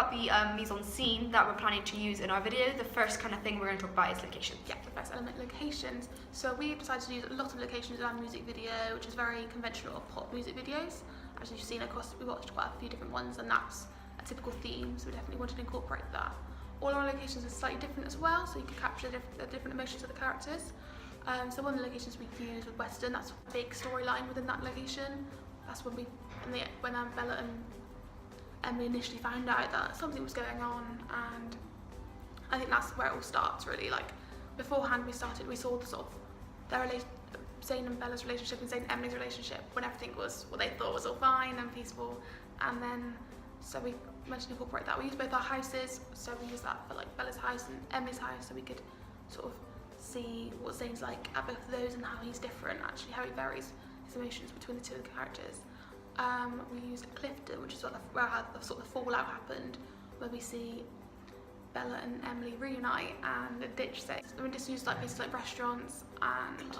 about the mise en scene that we're planning to use in our video, the first kind of thing we're going to talk about is locations. Yeah, the first element, locations. So we decided to use a lot of locations in our music video, which is very conventional of pop music videos. As you've seen across, we watched quite a few different ones, and that's a typical theme, so we definitely wanted to incorporate that. All our locations are slightly different as well, so you can capture the different emotions of the characters. So one of the locations we used was Western. That's a big storyline within that location. That's when Bella and Emily initially found out that something was going on, and I think that's where it all starts really. Like beforehand, we saw the sort of Zayn and Bella's relationship and Zayn and Emily's relationship when everything was what they thought was all fine and peaceful, and then so we managed to incorporate that. We used both our houses, so we used that for like Bella's house and Emily's house, so we could sort of see what Zayn's like at both of those and how he's different, actually how he varies his emotions between the two of the characters. We used Clifton, which is where the sort of fallout happened, where we see Bella and Emily reunite and ditch sex. We just used like basically like restaurants and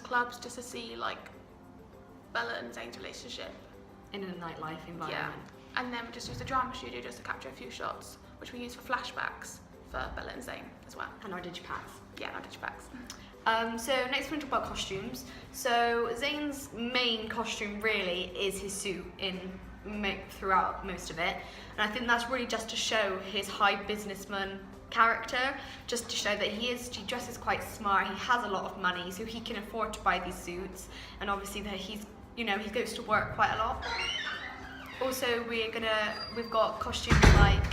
clubs just to see like Bella and Zayn's relationship in a nightlife environment. Yeah. And then we just used the drama studio just to capture a few shots, which we used for flashbacks for Bella and Zayn as well. And our digipacks. Yeah, and our digipacks. So next we're going to talk about costumes. So Zayn's main costume really is his suit throughout most of it, and I think that's really just to show his high businessman character, just to show that he dresses quite smart, he has a lot of money, so he can afford to buy these suits, and obviously that he goes to work quite a lot. Also we've got costumes like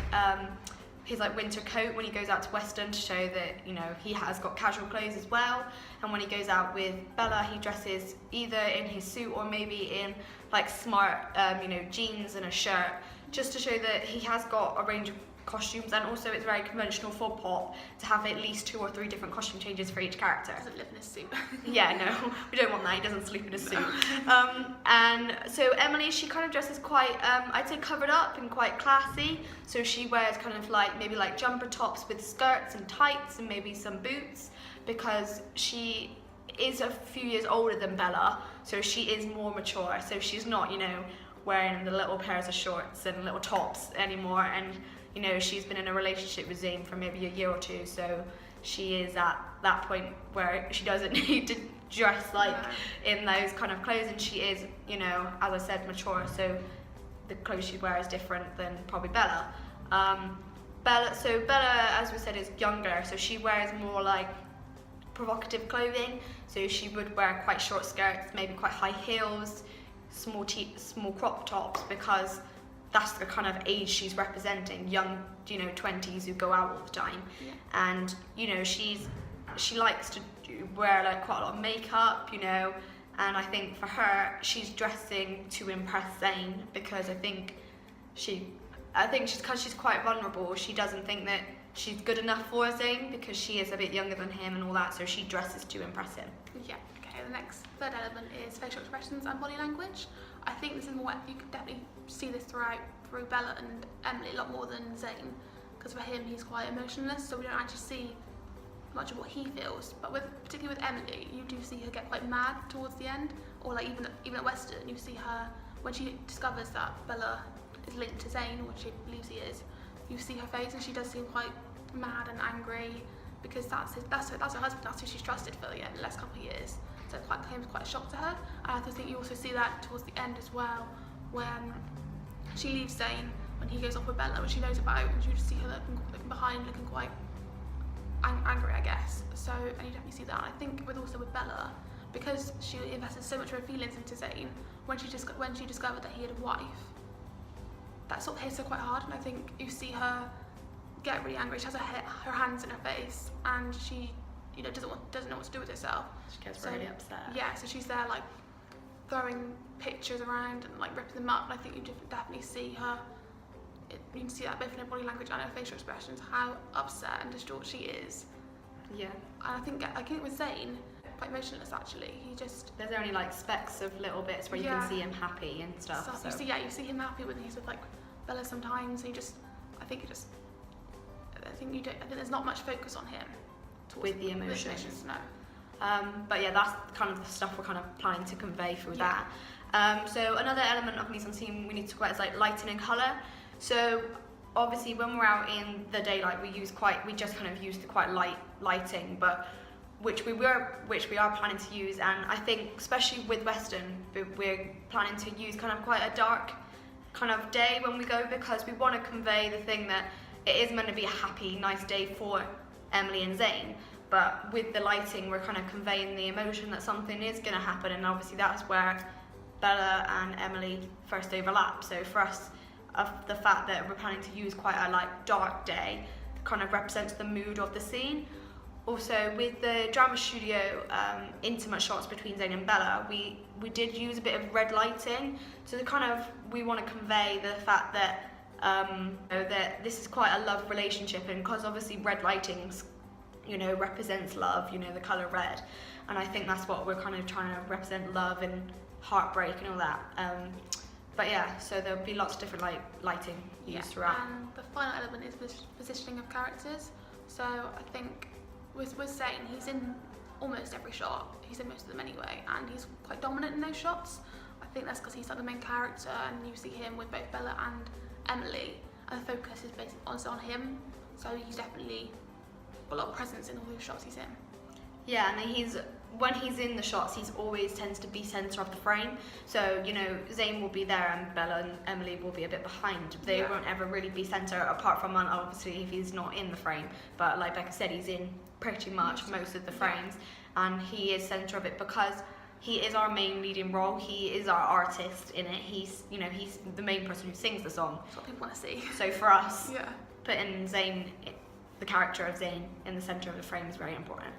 his like winter coat when he goes out to Western, to show that he has got casual clothes as well, and when he goes out with Bella he dresses either in his suit or maybe in like smart jeans and a shirt, just to show that he has got a range of costumes. And also it's very conventional for pop to have at least 2 or 3 different costume changes for each character. He doesn't live in a suit. Yeah, no, we don't want that. He doesn't sleep in a suit. And so Emily, she kind of dresses quite, I'd say covered up and quite classy. So she wears kind of like maybe like jumper tops with skirts and tights and maybe some boots, because she is a few years older than Bella, so she is more mature. So she's not, wearing the little pairs of shorts and little tops anymore. And she's been in a relationship with Zayn for maybe a year or 2, so she is at that point where she doesn't need to dress like in those kind of clothes, and she is, as I said, mature, so the clothes she wears is different than probably Bella. Bella, as we said, is younger, so she wears more like provocative clothing, so she would wear quite short skirts, maybe quite high heels, small crop tops, because that's the kind of age she's representing, young, 20s who go out all the time. Yeah. And, she likes to wear like quite a lot of makeup, and I think for her, she's dressing to impress Zayn, because I think because she's quite vulnerable, she doesn't think that she's good enough for Zayn, because she is a bit younger than him and all that, so she dresses to impress him. Yeah, okay, the third element is facial expressions and body language. I think this is more, you could definitely see this through Bella and Emily a lot more than Zayn, because for him he's quite emotionless, so we don't actually see much of what he feels. But particularly with Emily, you do see her get quite mad towards the end, or like even at Western, you see her when she discovers that Bella is linked to Zayn, which she believes he is. You see her face, and she does seem quite mad and angry, because that's her husband, that's who she's trusted for the last couple of years. So it came as quite a shock to her. And I think you also see that towards the end as well, when she leaves Zayn, when he goes off with Bella, which she knows about, and you just see her looking behind, looking quite angry, I guess. So, and you definitely see that. I think with Bella, because she invested so much of her feelings into Zayn, when she discovered that he had a wife, that sort of hits her quite hard. And I think you see her get really angry. She has her hands in her face, and she doesn't know what to do with herself. She gets really upset. Yeah, so she's there like throwing pictures around and like ripping them up, and I think you definitely see her, you can see that both in her body language and her facial expressions, how upset and distraught she is. Yeah. And I think with Zayn, quite emotionless actually. There's only like specks of little bits where you can see him happy and stuff. So. You see him happy when he's with like Bella sometimes, and I think there's not much focus on him with the emotions. No. But yeah, that's kind of the stuff we're kind of planning to convey through that. So another element of mise en scene we need to talk about is like lighting and colour. So obviously when we're out in the daylight, we just kind of use the quite light lighting, but which we are planning to use. And I think especially with Western, we're planning to use kind of quite a dark kind of day when we go, because we want to convey the thing that it is meant to be a happy, nice day for Emily and Zayn, but with the lighting we're kind of conveying the emotion that something is going to happen, and obviously that's where Bella and Emily first overlap. So for us, the fact that we're planning to use quite a like dark day kind of represents the mood of the scene. Also, with the drama studio intimate shots between Zayn and Bella, we did use a bit of red lighting, so we want to convey the fact that that this is quite a love relationship, and because obviously red lighting, represents love, the colour red, and I think that's what we're kind of trying to represent, love and heartbreak and all that. But yeah, so there'll be lots of different lighting used throughout. And the final element is positioning of characters. So I think with Zayn, he's in almost every shot. He's in most of them anyway, and he's quite dominant in those shots. I think that's because he's like the main character, and you see him with both Bella and Emily, and the focus is basically on him. So he's definitely got a lot of presence in all the shots he's in. Yeah, and when he's in the shots, he's always tends to be centre of the frame. So, Zayn will be there and Bella and Emily will be a bit behind. They won't ever really be centre, apart from obviously if he's not in the frame. But like Becca said, he's in pretty much most of the frames, and he is centre of it because he is our main leading role. He is our artist in it. He's the main person who sings the song. That's what people want to see. So for us, putting the character of Zayn in the centre of the frame is very important.